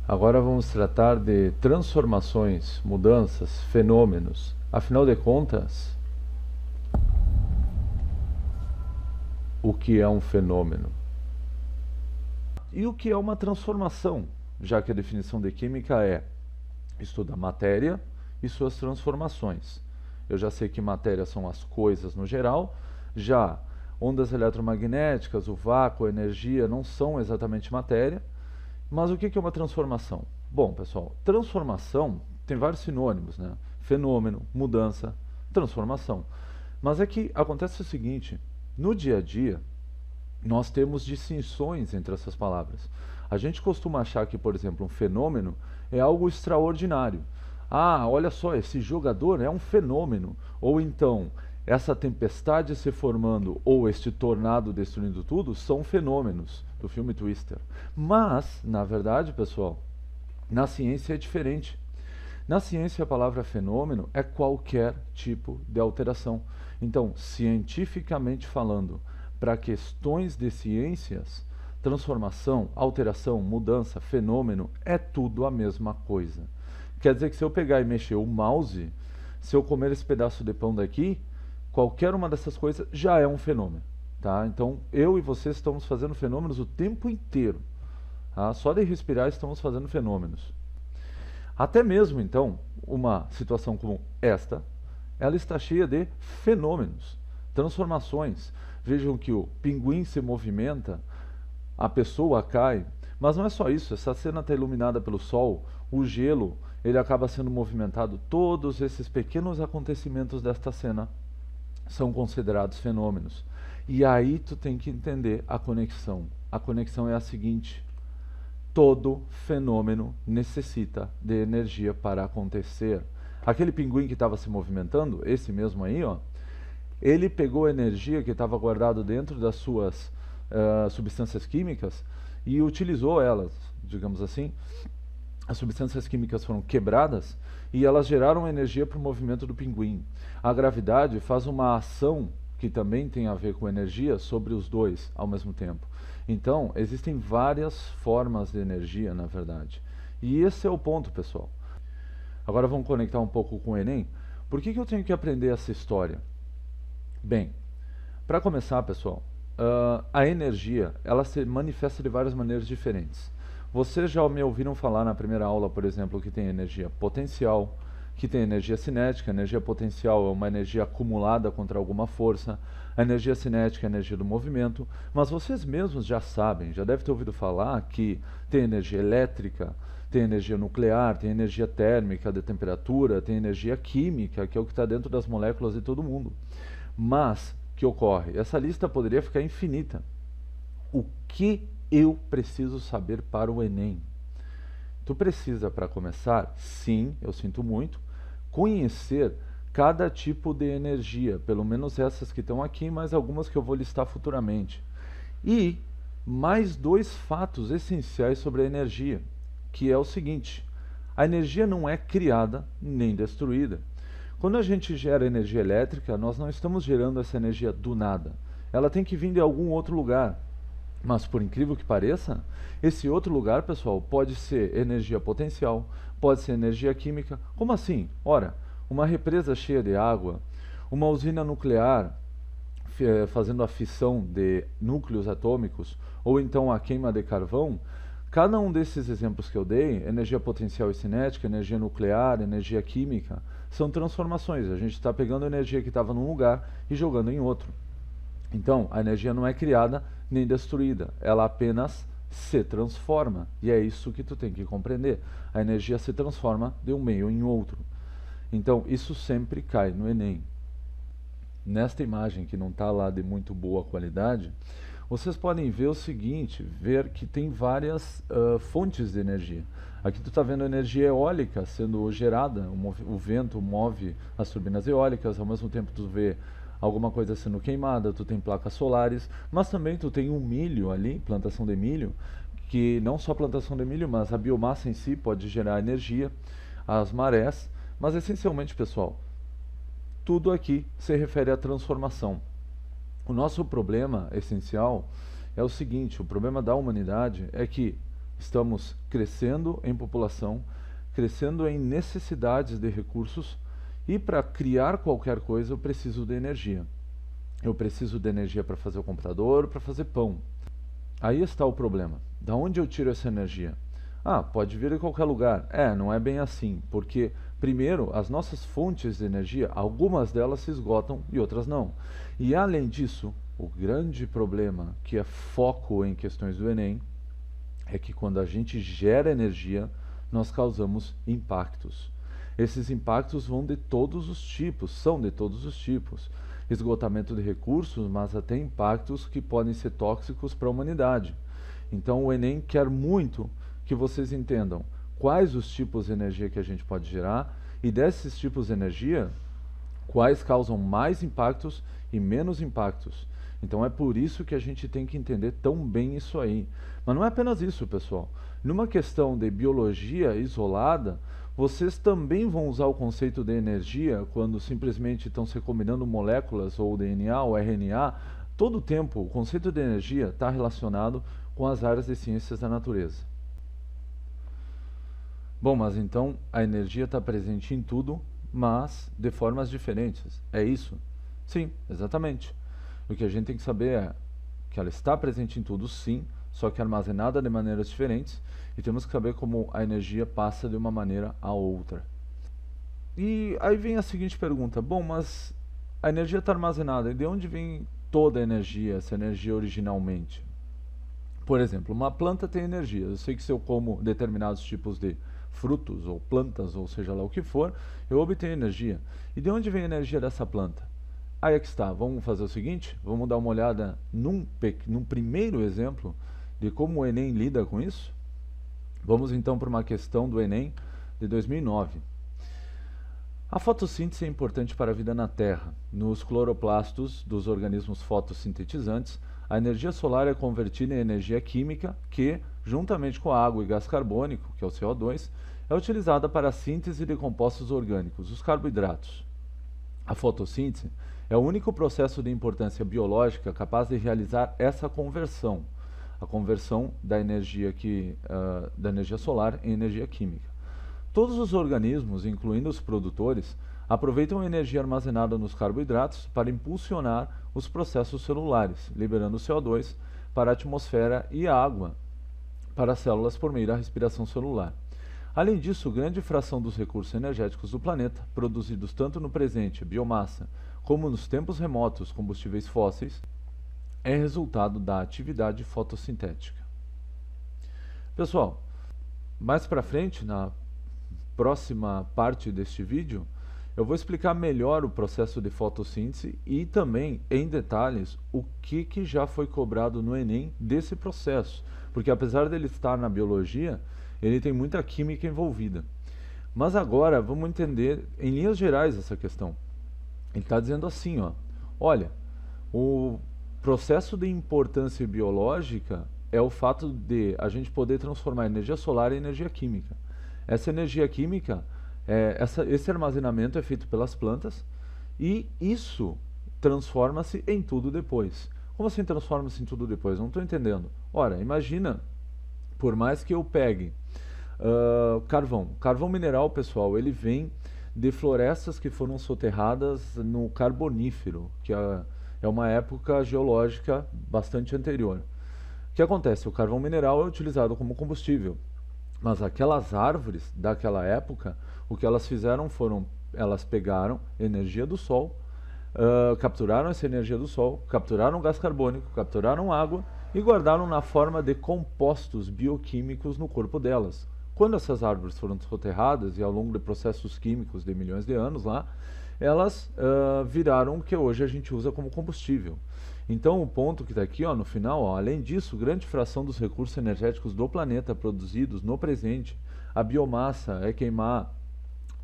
Agora vamos tratar de transformações, mudanças, fenômenos. Afinal de contas, o que é um fenômeno? E o que é uma transformação? Já que a definição de química é estuda a matéria e suas transformações. Eu já sei que matéria são as coisas no geral, já ondas eletromagnéticas, o vácuo, a energia não são exatamente matéria. Mas o que é uma transformação? Bom, pessoal, transformação tem vários sinônimos, né? Fenômeno, mudança, transformação. Mas é que acontece o seguinte, no dia a dia, nós temos distinções entre essas palavras. A gente costuma achar que, por exemplo, um fenômeno é algo extraordinário. Ah, olha só, esse jogador é um fenômeno. Ou então, essa tempestade se formando ou este tornado destruindo tudo são fenômenos do filme Twister. Mas, na verdade, pessoal, na ciência é diferente. Na ciência, a palavra fenômeno é qualquer tipo de alteração. Então, cientificamente falando, para questões de ciências, transformação, alteração, mudança, fenômeno é tudo a mesma coisa. Quer dizer que se eu pegar e mexer o mouse, se eu comer esse pedaço de pão daqui, qualquer uma dessas coisas já é um fenômeno. Tá? Então, eu e você estamos fazendo fenômenos o tempo inteiro. Tá? Só de respirar estamos fazendo fenômenos. Até mesmo, então, uma situação como esta, ela está cheia de fenômenos, transformações. Vejam que o pinguim se movimenta, a pessoa cai, mas não é só isso, essa cena está iluminada pelo sol, o gelo, ele acaba sendo movimentado, todos esses pequenos acontecimentos desta cena são considerados fenômenos. E aí tu tem que entender a conexão. A conexão é a seguinte: todo fenômeno necessita de energia para acontecer. Aquele pinguim que estava se movimentando, esse mesmo aí, ó, ele pegou a energia que estava guardada dentro das suas substâncias químicas e utilizou elas, digamos assim. As substâncias químicas foram quebradas e elas geraram energia para o movimento do pinguim. A gravidade faz uma ação que também tem a ver com energia sobre os dois ao mesmo tempo. Então, existem várias formas de energia, na verdade. E esse é o ponto, pessoal. Agora vamos conectar um pouco com o Enem. Por que eu tenho que aprender essa história? Bem, para começar, pessoal, a energia ela se manifesta de várias maneiras diferentes. Vocês já me ouviram falar na primeira aula, por exemplo, que tem energia potencial, que tem energia cinética. A energia potencial é uma energia acumulada contra alguma força. A energia cinética é a energia do movimento. Mas vocês mesmos já sabem, já devem ter ouvido falar que tem energia elétrica, tem energia nuclear, tem energia térmica de temperatura, tem energia química, que é o que está dentro das moléculas de todo mundo. Mas, o que ocorre? Essa lista poderia ficar infinita. O que eu preciso saber para o Enem? Tu precisa, para começar, sim, eu sinto muito, conhecer cada tipo de energia, pelo menos essas que estão aqui, mas algumas que eu vou listar futuramente. E mais dois fatos essenciais sobre a energia, que é o seguinte: a energia não é criada nem destruída. Quando a gente gera energia elétrica, nós não estamos gerando essa energia do nada. Ela tem que vir de algum outro lugar. Mas, por incrível que pareça, esse outro lugar, pessoal, pode ser energia potencial, pode ser energia química. Como assim? Ora, uma represa cheia de água, uma usina nuclear fazendo a fissão de núcleos atômicos, ou então a queima de carvão. Cada um desses exemplos que eu dei, energia potencial e cinética, energia nuclear, energia química, são transformações. A gente está pegando a energia que estava num lugar e jogando em outro. Então, a energia não é criada nem destruída, ela apenas se transforma. E é isso que tu tem que compreender. A energia se transforma de um meio em outro. Então, isso sempre cai no Enem. Nesta imagem, que não está lá de muito boa qualidade, vocês podem ver o seguinte, ver que tem várias fontes de energia. Aqui tu está vendo energia eólica sendo gerada, o vento move as turbinas eólicas, ao mesmo tempo tu vê alguma coisa sendo queimada, tu tem placas solares, mas também tu tem um milho ali, plantação de milho, que não só plantação de milho, mas a biomassa em si pode gerar energia, as marés, mas essencialmente, pessoal, tudo aqui se refere à transformação. O nosso problema essencial é o seguinte: o problema da humanidade é que Estamos crescendo em população, crescendo em necessidades de recursos, e para criar qualquer coisa eu preciso de energia. Eu preciso de energia para fazer o computador, para fazer pão. Aí está o problema. Da onde eu tiro essa energia? Ah, pode vir de qualquer lugar. Não é bem assim, porque primeiro, as nossas fontes de energia, algumas delas se esgotam e outras não. E além disso, o grande problema, que é foco em questões do Enem, é que quando a gente gera energia, nós causamos impactos. Esses impactos vão de todos os tipos, são de todos os tipos. Esgotamento de recursos, mas até impactos que podem ser tóxicos para a humanidade. Então o Enem quer muito que vocês entendam quais os tipos de energia que a gente pode gerar e desses tipos de energia, quais causam mais impactos e menos impactos. Então é por isso que a gente tem que entender tão bem isso aí. Mas não é apenas isso, pessoal. Numa questão de biologia isolada, vocês também vão usar o conceito de energia quando simplesmente estão se recombinando moléculas ou DNA ou RNA. Todo o tempo, o conceito de energia está relacionado com as áreas de ciências da natureza. Bom, mas então a energia está presente em tudo, mas de formas diferentes. É isso? Sim, exatamente. O que a gente tem que saber é que ela está presente em tudo, sim, só que armazenada de maneiras diferentes, e temos que saber como a energia passa de uma maneira a outra. E aí vem a seguinte pergunta: bom, mas a energia está armazenada, e de onde vem toda a energia, essa energia originalmente? Por exemplo, uma planta tem energia. Eu sei que se eu como determinados tipos de frutos ou plantas, ou seja lá o que for, eu obtenho energia. E de onde vem a energia dessa planta? Aí é que está. Vamos fazer o seguinte, vamos dar uma olhada num primeiro exemplo de como o Enem lida com isso. Vamos então para uma questão do Enem de 2009. A fotossíntese é importante para a vida na Terra. Nos cloroplastos dos organismos fotossintetizantes, a energia solar é convertida em energia química que, juntamente com a água e gás carbônico, que é o CO2, é utilizada para a síntese de compostos orgânicos, os carboidratos. A fotossíntese é o único processo de importância biológica capaz de realizar essa conversão, a conversão da energia solar em energia química. Todos os organismos, incluindo os produtores, aproveitam a energia armazenada nos carboidratos para impulsionar os processos celulares, liberando CO2 para a atmosfera e água para as células por meio da respiração celular. Além disso, grande fração dos recursos energéticos do planeta, produzidos tanto no presente, biomassa, como nos tempos remotos, combustíveis fósseis, é resultado da atividade fotossintética. Pessoal, mais para frente, na próxima parte deste vídeo, eu vou explicar melhor o processo de fotossíntese e também, em detalhes, o que já foi cobrado no Enem desse processo. Porque apesar dele estar na biologia, ele tem muita química envolvida. Mas agora vamos entender em linhas gerais essa questão. Ele está dizendo assim, olha, o processo de importância biológica é o fato de a gente poder transformar energia solar em energia química. Essa energia química, esse armazenamento é feito pelas plantas e isso transforma-se em tudo depois. Como assim transforma-se em tudo depois? Não estou entendendo. Ora, imagina, por mais que eu pegue carvão mineral, pessoal, ele vem de florestas que foram soterradas no Carbonífero, que é uma época geológica bastante anterior. O que acontece? O carvão mineral é utilizado como combustível, mas aquelas árvores daquela época, o que elas fizeram foram, elas pegaram energia do sol, capturaram essa energia do sol, capturaram gás carbônico, capturaram água e guardaram na forma de compostos bioquímicos no corpo delas. Quando essas árvores foram soterradas e ao longo de processos químicos de milhões de anos lá, elas viraram o que hoje a gente usa como combustível. Então o ponto que está aqui no final, além disso, grande fração dos recursos energéticos do planeta produzidos no presente, a biomassa é queimar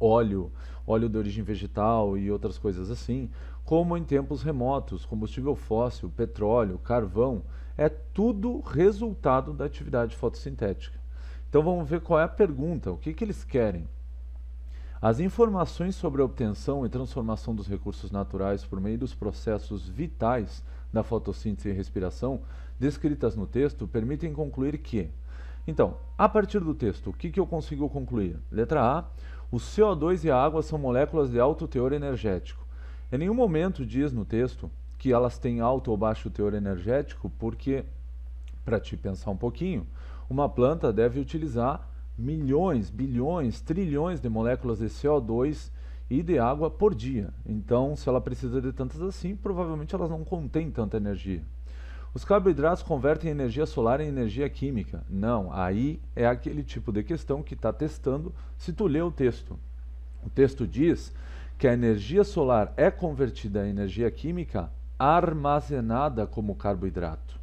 óleo de origem vegetal e outras coisas assim, como em tempos remotos, combustível fóssil, petróleo, carvão, é tudo resultado da atividade fotossintética. Então vamos ver qual é a pergunta, o que eles querem. As informações sobre a obtenção e transformação dos recursos naturais por meio dos processos vitais da fotossíntese e respiração, descritas no texto, permitem concluir que Então, a partir do texto, o que eu consigo concluir? Letra A, o CO2 e a água são moléculas de alto teor energético. Em nenhum momento diz no texto que elas têm alto ou baixo teor energético, porque, para te pensar um pouquinho, uma planta deve utilizar milhões, bilhões, trilhões de moléculas de CO2 e de água por dia. Então, se ela precisa de tantas assim, provavelmente elas não contêm tanta energia. Os carboidratos convertem energia solar em energia química. Não, aí é aquele tipo de questão que está testando se tu lê o texto. O texto diz que a energia solar é convertida em energia química armazenada como carboidrato.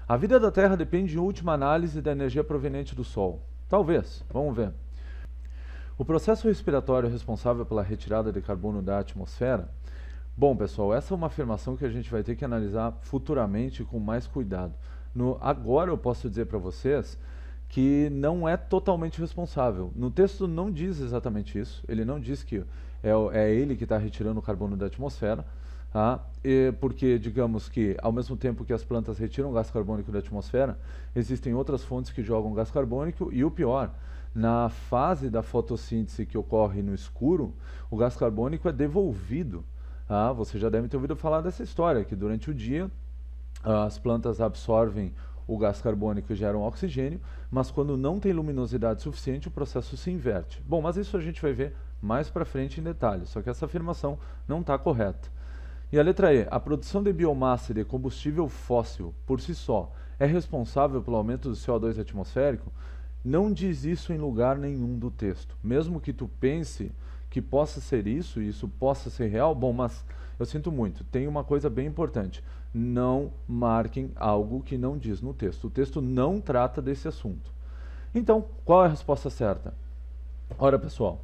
A vida da Terra depende, em última análise, da energia proveniente do Sol. Talvez, vamos ver. O processo respiratório responsável pela retirada de carbono da atmosfera. Bom, pessoal, essa é uma afirmação que a gente vai ter que analisar futuramente com mais cuidado. Agora eu posso dizer para vocês que não é totalmente responsável. No texto não diz exatamente isso, ele não diz que é ele que está retirando o carbono da atmosfera, tá? Porque, digamos que, ao mesmo tempo que as plantas retiram gás carbônico da atmosfera, existem outras fontes que jogam gás carbônico e o pior, na fase da fotossíntese que ocorre no escuro, o gás carbônico é devolvido. Você já deve ter ouvido falar dessa história, que durante o dia as plantas absorvem o gás carbônico e geram oxigênio, mas quando não tem luminosidade suficiente, o processo se inverte. Bom, mas isso a gente vai ver mais para frente em detalhes, só que essa afirmação não está correta. E a letra E, a produção de biomassa e de combustível fóssil, por si só, é responsável pelo aumento do CO2 atmosférico? Não diz isso em lugar nenhum do texto. Mesmo que tu pense que possa ser isso, e isso possa ser real, bom, mas eu sinto muito, tem uma coisa bem importante, não marquem algo que não diz no texto, o texto não trata desse assunto. Então, qual é a resposta certa? Ora, pessoal,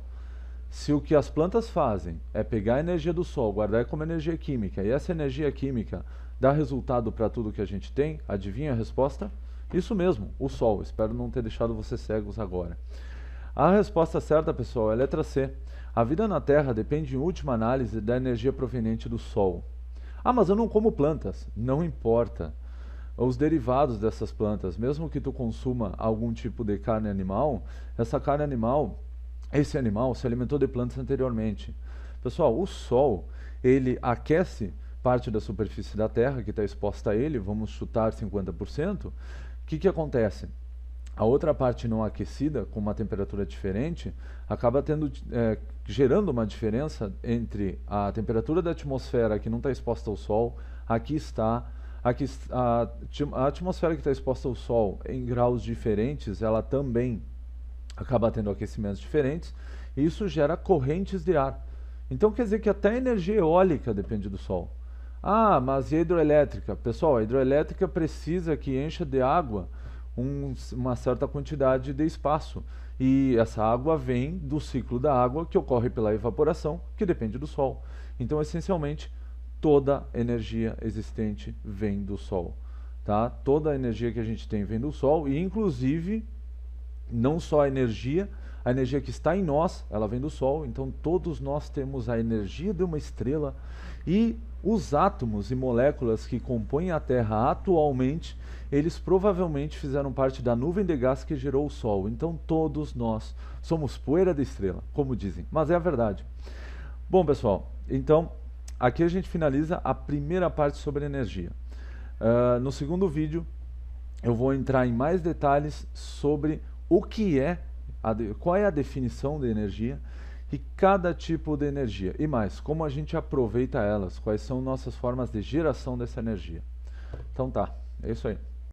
se o que as plantas fazem é pegar a energia do Sol, guardar como energia química, e essa energia química dá resultado para tudo que a gente tem, adivinha a resposta? Isso mesmo, o Sol. Espero não ter deixado vocês cegos agora. A resposta certa, pessoal, é a letra C. A vida na Terra depende, em última análise, da energia proveniente do Sol. Mas eu não como plantas. Não importa. Os derivados dessas plantas, mesmo que tu consuma algum tipo de carne animal, esse animal se alimentou de plantas anteriormente. Pessoal, o Sol, ele aquece parte da superfície da Terra que está exposta a ele, vamos chutar 50%. O que acontece? A outra parte não aquecida, com uma temperatura diferente, acaba gerando uma diferença entre a temperatura da atmosfera que não está exposta ao Sol, a atmosfera que está exposta ao Sol em graus diferentes, ela também acaba tendo aquecimentos diferentes, e isso gera correntes de ar. Então quer dizer que até a energia eólica depende do Sol. Mas e a hidroelétrica? Pessoal, a hidroelétrica precisa que encha de água uma certa quantidade de espaço. E essa água vem do ciclo da água, que ocorre pela evaporação, que depende do Sol. Então, essencialmente, toda energia existente vem do Sol. Tá? Toda a energia que a gente tem vem do Sol, e inclusive, não só a energia que está em nós, ela vem do Sol. Então, todos nós temos a energia de uma estrela, e os átomos e moléculas que compõem a Terra atualmente, eles provavelmente fizeram parte da nuvem de gás que gerou o Sol. Então todos nós somos poeira de estrela, como dizem, mas é a verdade. Bom, pessoal, então aqui a gente finaliza a primeira parte sobre energia. No segundo vídeo eu vou entrar em mais detalhes sobre qual é a definição de energia e cada tipo de energia, e mais, como a gente aproveita elas, quais são nossas formas de geração dessa energia. Então tá, é isso aí.